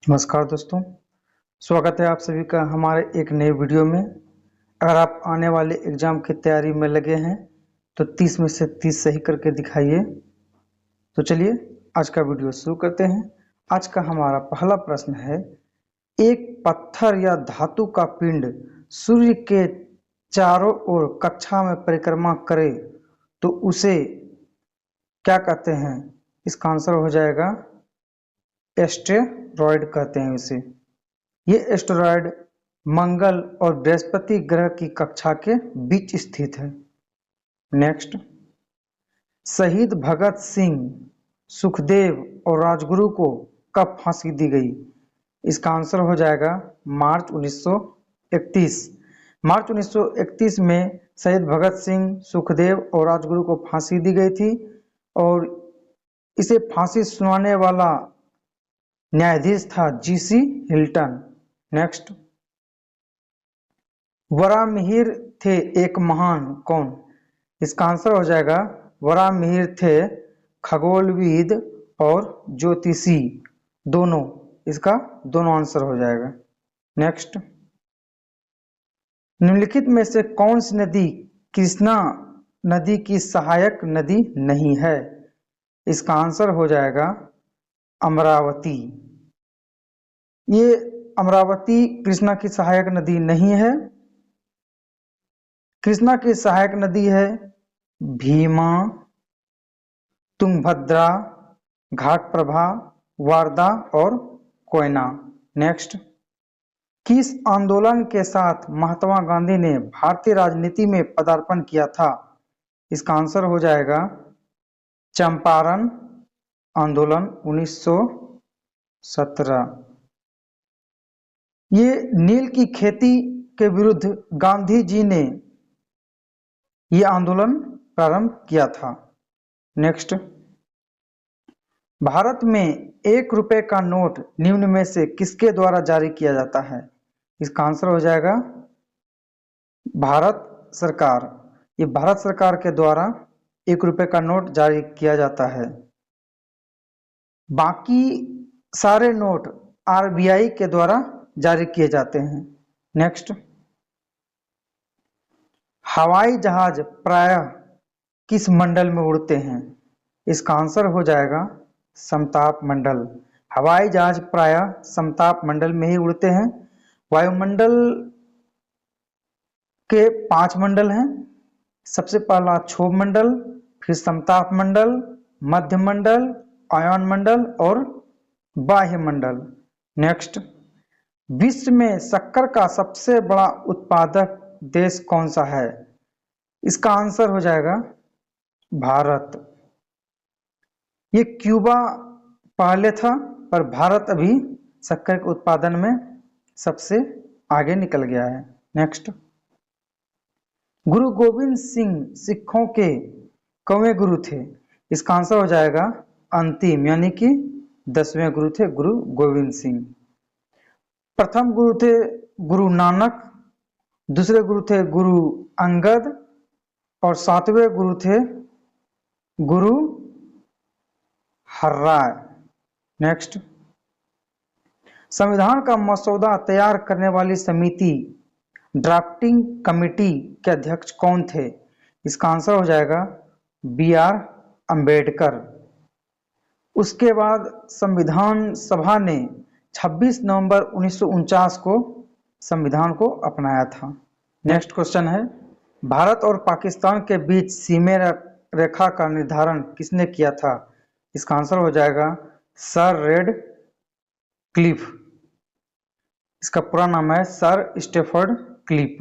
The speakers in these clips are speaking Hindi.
नमस्कार दोस्तों, स्वागत है आप सभी का हमारे एक नए वीडियो में। अगर आप आने वाले एग्ज़ाम की तैयारी में लगे हैं तो 30 में से 30 सही करके दिखाइए। तो चलिए आज का वीडियो शुरू करते हैं। आज का हमारा पहला प्रश्न है, एक पत्थर या धातु का पिंड सूर्य के चारों ओर कक्षा में परिक्रमा करे तो उसे क्या कहते हैं? इसका आंसर हो जाएगा एस्टेरॉयड कहते हैं इसे। ये एस्टेरॉयड मंगल और बृहस्पति ग्रह की कक्षा के बीच स्थित है। नेक्स्ट, शहीद भगत सिंह, सुखदेव और राजगुरु को कब फांसी दी गई? इसका आंसर हो जाएगा मार्च 1931। मार्च 1931 में शहीद भगत सिंह, सुखदेव और राजगुरु को फांसी दी गई थी और इसे फांसी सुनाने वाला न्यायाधीश था जीसी हिल्टन। नेक्स्ट, वराहमिहिर थे एक महान कौन? इसका आंसर हो जाएगा वराहमिहिर थे खगोलविद और ज्योतिषी दोनों। इसका दोनों आंसर हो जाएगा। नेक्स्ट, निम्नलिखित में से कौन सी नदी कृष्णा नदी की सहायक नदी नहीं है? इसका आंसर हो जाएगा अमरावती। ये अमरावती कृष्णा की सहायक नदी नहीं है। कृष्णा की सहायक नदी है भीमा, तुंगभद्रा, घाटप्रभा, वारदा और कोयना। नेक्स्ट, किस आंदोलन के साथ महात्मा गांधी ने भारतीय राजनीति में पदार्पण किया था? इसका आंसर हो जाएगा चंपारण आंदोलन 1917। ये नील की खेती के विरुद्ध गांधी जी ने ये आंदोलन प्रारंभ किया था। नेक्स्ट, भारत में 1 रुपए का नोट निम्न में से किसके द्वारा जारी किया जाता है? इसका आंसर हो जाएगा भारत सरकार। ये भारत सरकार के द्वारा 1 रुपए का नोट जारी किया जाता है। बाकी सारे नोट आरबीआई के द्वारा जारी किए जाते हैं। नेक्स्ट, हवाई जहाज प्रायः किस मंडल में उड़ते हैं? इसका आंसर हो जाएगा समताप मंडल। हवाई जहाज प्रायः समताप मंडल में ही उड़ते हैं। वायुमंडल के 5 मंडल हैं। सबसे पहला क्षोभ मंडल, फिर समताप मंडल, मध्य मंडल, आयन मंडल और बाह्य मंडल। नेक्स्ट, विश्व में शक्कर का सबसे बड़ा उत्पादक देश कौन सा है? इसका आंसर हो जाएगा भारत। ये क्यूबा पहले था पर भारत अभी शक्कर के उत्पादन में सबसे आगे निकल गया है। नेक्स्ट, गुरु गोविंद सिंह सिखों के कौवें गुरु थे? इसका आंसर हो जाएगा अंतिम, यानी कि 10वें गुरु थे गुरु गोविंद सिंह। प्रथम गुरु थे गुरु नानक, दूसरे गुरु थे गुरु अंगद और 7वें गुरु थे गुरु हर्राय। नेक्स्ट, संविधान का मसौदा तैयार करने वाली समिति ड्राफ्टिंग कमेटी के अध्यक्ष कौन थे? इसका आंसर हो जाएगा BR अंबेडकर। उसके बाद संविधान सभा ने 26 नवंबर 1949 को संविधान को अपनाया था। नेक्स्ट क्वेश्चन है, भारत और पाकिस्तान के बीच सीमा रेखा का निर्धारण किसने किया था? इसका आंसर हो जाएगा सर रेड क्लिफ। इसका पूरा नाम है सर स्टेफर्ड क्लिफ।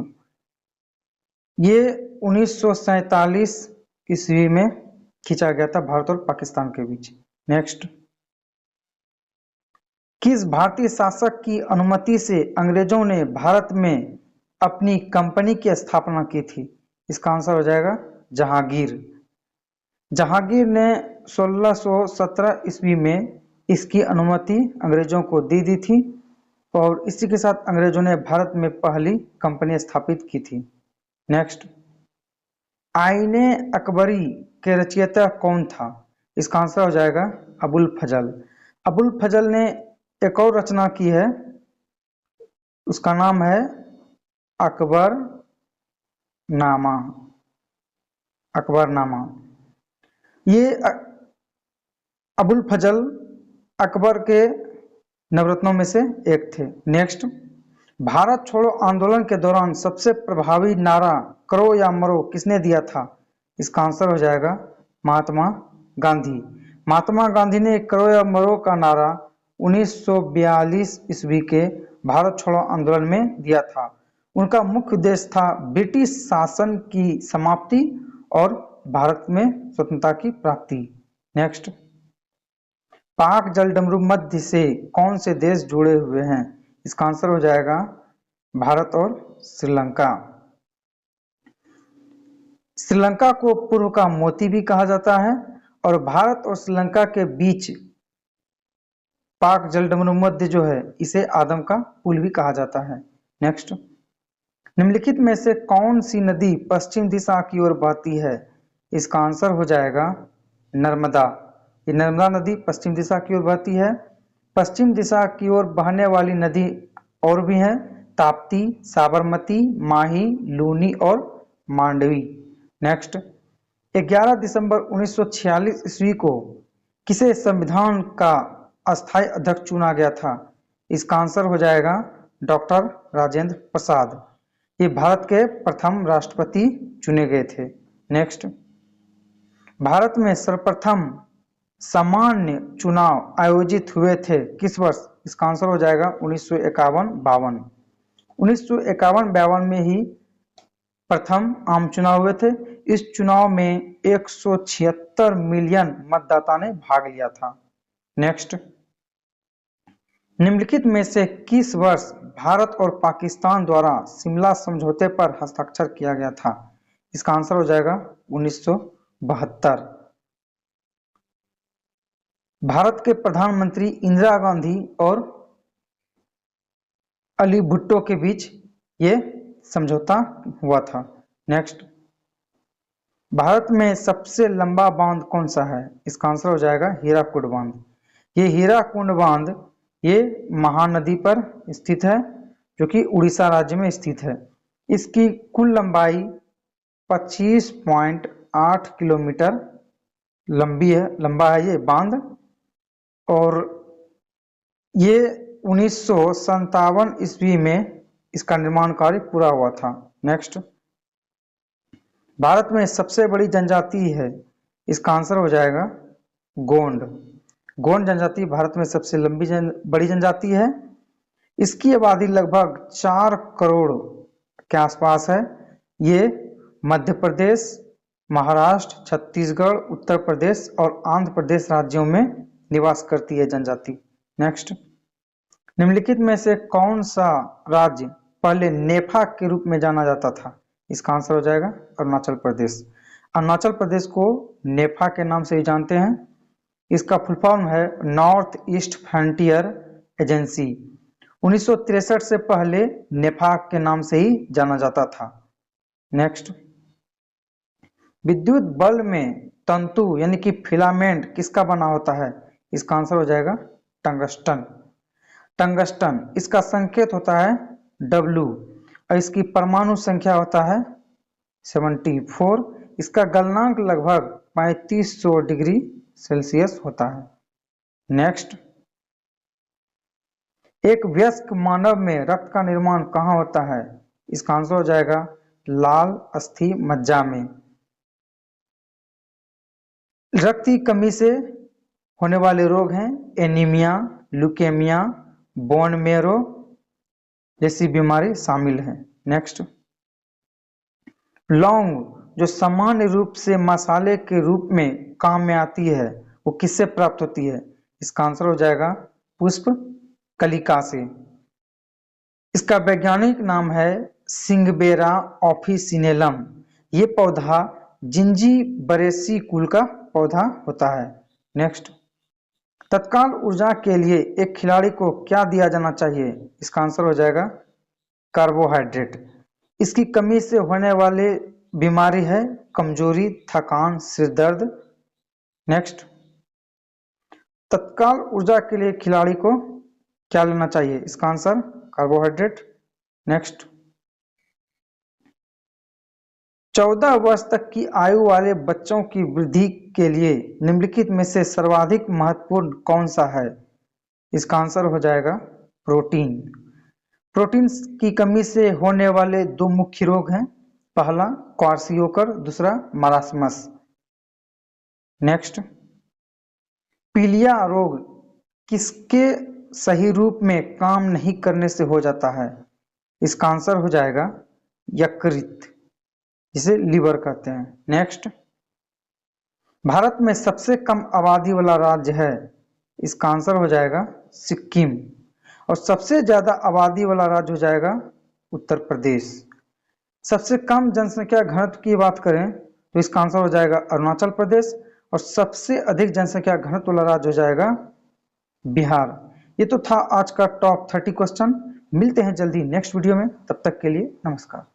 ये 1947 ईस्वी में खींचा गया था भारत और पाकिस्तान के बीच। नेक्स्ट, किस भारतीय शासक की अनुमति से अंग्रेजों ने भारत में अपनी कंपनी की स्थापना की थी? इसका आंसर हो जाएगा जहांगीर। जहांगीर ने 1617 ईस्वी में इसकी अनुमति अंग्रेजों को दे दी थी और इसी के साथ अंग्रेजों ने भारत में पहली कंपनी स्थापित की थी। नेक्स्ट, आईने अकबरी के रचयिता कौन था? इसका आंसर हो जाएगा अबुल फजल। अबुल फजल ने एक और रचना की है, उसका नाम है अकबरनामा। अकबरनामा ये अबुल फजल अकबर के नवरत्नों में से एक थे। नेक्स्ट, भारत छोड़ो आंदोलन के दौरान सबसे प्रभावी नारा करो या मरो किसने दिया था? इसका आंसर हो जाएगा महात्मा गांधी। महात्मा गांधी ने करो या मरो का नारा 1942 ईस्वी के भारत छोड़ो आंदोलन में दिया था। उनका मुख्य उद्देश्य था ब्रिटिश शासन की समाप्ति और भारत में स्वतंत्रता की प्राप्ति। नेक्स्ट, पाक जलडमरू मध्य से कौन से देश जुड़े हुए हैं? इसका आंसर हो जाएगा भारत और श्रीलंका। श्रीलंका को पूर्व का मोती भी कहा जाता है और भारत और श्रीलंका के बीच पाक जलडमरू मध्य जो है इसे आदम का पुल भी कहा जाता है। नेक्स्ट, निम्नलिखित में से कौन सी नदी पश्चिम दिशा की ओर बहती है? इसका आंसर हो जाएगा नर्मदा। ये नर्मदा नदी पश्चिम दिशा की ओर बहती है। पश्चिम दिशा की ओर बहने वाली नदी और भी हैं, ताप्ती, साबरमती, माही, लूनी और मांडवी। नेक्स्ट, 11 दिसंबर 1946 ईस्वी को किसे संविधान का अस्थायी अध्यक्ष चुना गया था? इसका आंसर हो जाएगा डॉक्टर राजेंद्र प्रसाद। ये भारत के प्रथम राष्ट्रपति चुने गए थे। नेक्स्ट, भारत में सर्वप्रथम सामान्य चुनाव आयोजित हुए थे किस वर्ष? इसका आंसर हो जाएगा 1951-52। 1951-52 में ही प्रथम आम चुनाव हुए थे। इस चुनाव में 176 मिलियन मतदाता ने भाग लिया था। नेक्स्ट, निम्नलिखित में से किस वर्ष भारत और पाकिस्तान द्वारा शिमला समझौते पर हस्ताक्षर किया गया था? इसका आंसर हो जाएगा 1972। भारत के प्रधानमंत्री इंदिरा गांधी और अली भुट्टो के बीच ये समझौता हुआ था। नेक्स्ट, भारत में सबसे लंबा बांध कौन सा है? इसका आंसर हो जाएगा हीराकुड बांध। ये हीराकुड बांध ये महानदी पर स्थित है जो कि उड़ीसा राज्य में स्थित है। इसकी कुल लंबाई 25.8 किलोमीटर लंबा है ये बांध और ये 1957 ईस्वी में इसका निर्माण कार्य पूरा हुआ था। नेक्स्ट, भारत में सबसे बड़ी जनजाति है, इसका आंसर हो जाएगा गोंड। गोंड जनजाति भारत में सबसे बड़ी जनजाति है। इसकी आबादी लगभग 4 करोड़ के आसपास है। ये मध्य प्रदेश, महाराष्ट्र, छत्तीसगढ़, उत्तर प्रदेश और आंध्र प्रदेश राज्यों में निवास करती है जनजाति। नेक्स्ट, निम्नलिखित में से कौन सा राज्य पहले नेफा के रूप में जाना जाता था? इसका आंसर हो जाएगा अरुणाचल प्रदेश। अरुणाचल प्रदेश को नेफा के नाम से ही जानते हैं। इसका फुल फॉर्म है नॉर्थ ईस्ट फ्रंटियर एजेंसी। 1963 से पहले नेफा के नाम से ही जाना जाता था। नेक्स्ट, विद्युत बल्ब में तंतु यानी कि फिलामेंट किसका बना होता है? इसका आंसर हो जाएगा टंगस्टन। टंगस्टन इसका संकेत होता है W और इसकी परमाणु संख्या होता है 74। इसका गलनांक लगभग 3500 डिग्री सेल्सियस होता है। नेक्स्ट, एक वयस्क मानव में रक्त का निर्माण कहाँ होता है? इसका आंसर हो जाएगा लाल अस्थि मज्जा में। रक्त की कमी से होने वाले रोग हैं एनीमिया, ल्यूकेमिया, बोन मेरो जैसी बीमारी शामिल है। नेक्स्ट, लौंग जो सामान्य रूप से मसाले के रूप में काम में आती है वो किससे प्राप्त होती है? इसका आंसर हो जाएगा पुष्प कलिका से। इसका वैज्ञानिक नाम है सिंगबेरा ऑफिसिनेलम। ये पौधा जिंजीबरेसी कुल का पौधा होता है। नेक्स्ट, तत्काल ऊर्जा के लिए एक खिलाड़ी को क्या दिया जाना चाहिए? इसका आंसर हो जाएगा कार्बोहाइड्रेट। इसकी कमी से होने वाले बीमारी है कमजोरी, थकान, सिर दर्द। नेक्स्ट, तत्काल ऊर्जा के लिए खिलाड़ी को क्या लेना चाहिए? इसका आंसर कार्बोहाइड्रेट। नेक्स्ट, 14 वर्ष तक की आयु वाले बच्चों की वृद्धि के लिए निम्नलिखित में से सर्वाधिक महत्वपूर्ण कौन सा है? इसका आंसर हो जाएगा प्रोटीन। प्रोटीन की कमी से होने वाले दो मुख्य रोग हैं, पहला क्वार्सियोकर, दूसरा मारास्मस। नेक्स्ट, पीलिया रोग किसके सही रूप में काम नहीं करने से हो जाता है? इसका आंसर हो जाएगा यकृत, जिसे लीवर कहते हैं। नेक्स्ट, भारत में सबसे कम आबादी वाला राज्य है? इसका आंसर हो जाएगा सिक्किम। और सबसे ज्यादा आबादी वाला राज्य हो जाएगा उत्तर प्रदेश। सबसे कम जनसंख्या घनत्व की बात करें तो इसका आंसर हो जाएगा अरुणाचल प्रदेश। और सबसे अधिक जनसंख्या घनत्व वाला राज्य हो जाएगा बिहार। ये तो था आज का टॉप 30 क्वेश्चन। मिलते हैं जल्दी नेक्स्ट वीडियो में, तब तक के लिए नमस्कार।